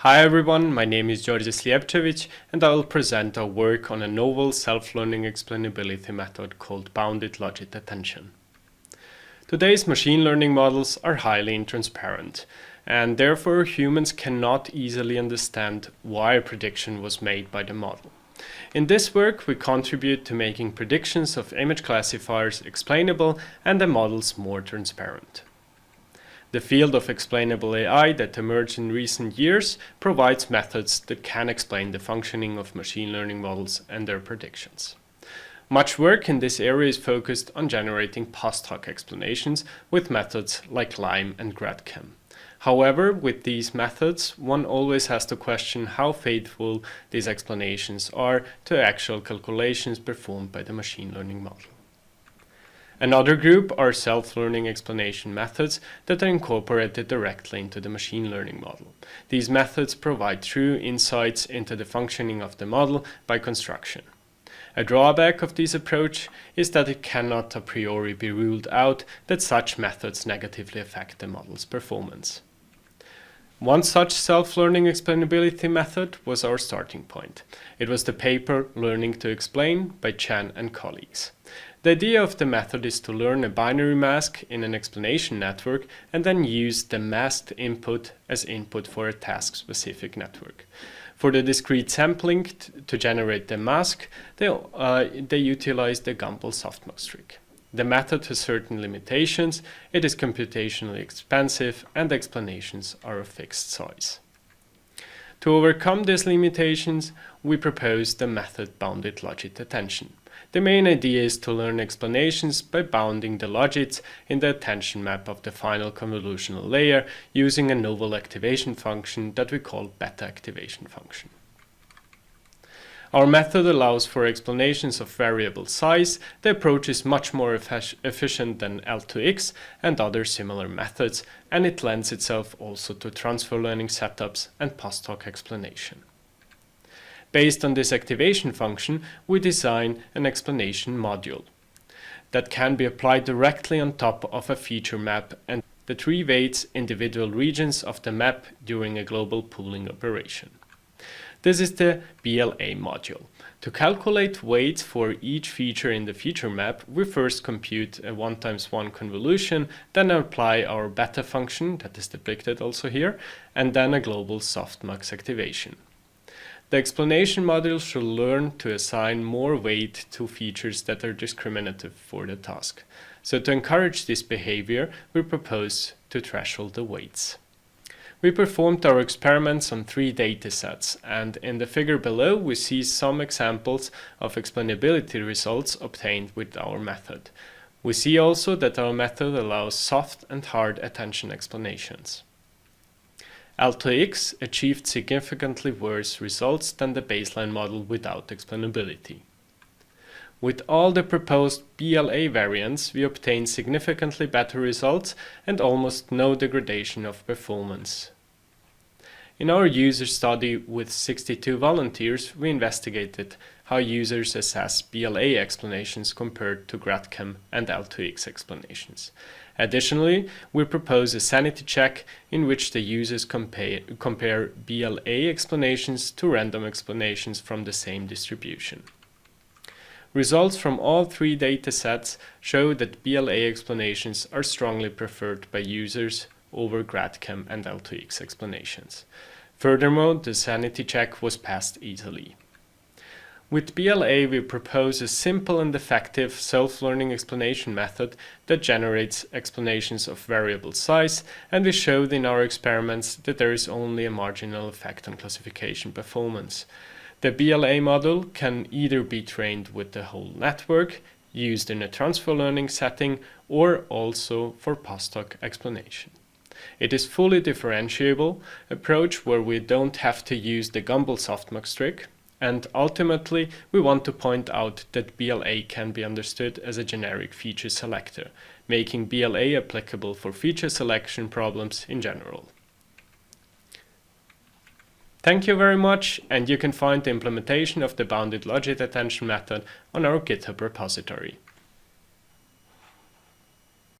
Hi everyone, my name is Djordje Slijepcevic and I will present our work on a novel self-learning explainability method called bounded logit attention. Today's machine learning models are highly intransparent and therefore humans cannot easily understand why a prediction was made by the model. In this work we contribute to making predictions of image classifiers explainable and the models more transparent. The field of explainable AI that emerged in recent years provides methods that can explain the functioning of machine learning models and their predictions. Much work in this area is focused on generating post-hoc explanations with methods like LIME and Grad. However, with these methods, one always has to question how faithful these explanations are to actual calculations performed by the machine learning model. Another group are self-learning explanation methods that are incorporated directly into the machine learning model. These methods provide true insights into the functioning of the model by construction. A drawback of this approach is that it cannot a priori be ruled out that such methods negatively affect the model's performance. One such self-learning explainability method was our starting point. It was the paper Learning to Explain by Chen and colleagues. The idea of the method is to learn a binary mask in an explanation network and then use the masked input as input for a task-specific network. For the discrete sampling to generate the mask, they utilize the Gumbel softmax trick. The method has certain limitations, it is computationally expensive, and explanations are of fixed size. To overcome these limitations, we propose the method bounded logit attention. The main idea is to learn explanations by bounding the logits in the attention map of the final convolutional layer using a novel activation function that we call beta activation function. Our method allows for explanations of variable size. The approach is much more efficient than L2X and other similar methods, and it lends itself also to transfer learning setups and post-hoc explanation. Based on this activation function, we design an explanation module that can be applied directly on top of a feature map and that reweights individual regions of the map during a global pooling operation. This is the BLA module. To calculate weights for each feature in the feature map, we first compute a 1x1 convolution, then apply our beta function, that is depicted also here, and then a global softmax activation. The explanation module should learn to assign more weight to features that are discriminative for the task. So to encourage this behavior, we propose to threshold the weights. We performed our experiments on 3 datasets, and in the figure below we see some examples of explainability results obtained with our method. We see also that our method allows soft and hard attention explanations. L2X achieved significantly worse results than the baseline model without explainability. With all the proposed BLA variants, we obtained significantly better results and almost no degradation of performance. In our user study with 62 volunteers, we investigated how users assess BLA explanations compared to Grad and L2X explanations. Additionally, we propose a sanity check in which the users compare BLA explanations to random explanations from the same distribution. Results from all 3 datasets show that BLA explanations are strongly preferred by users over Grad and L2X explanations. Furthermore, the sanity check was passed easily. With BLA, we propose a simple and effective self-learning explanation method that generates explanations of variable size, and we showed in our experiments that there is only a marginal effect on classification performance. The BLA model can either be trained with the whole network, used in a transfer learning setting, or also for post-hoc explanation. It is fully differentiable approach where we don't have to use the Gumbel softmax trick, and ultimately we want to point out that BLA can be understood as a generic feature selector, making BLA applicable for feature selection problems in general. Thank you very much, and you can find the implementation of the bounded logit attention method on our GitHub repository.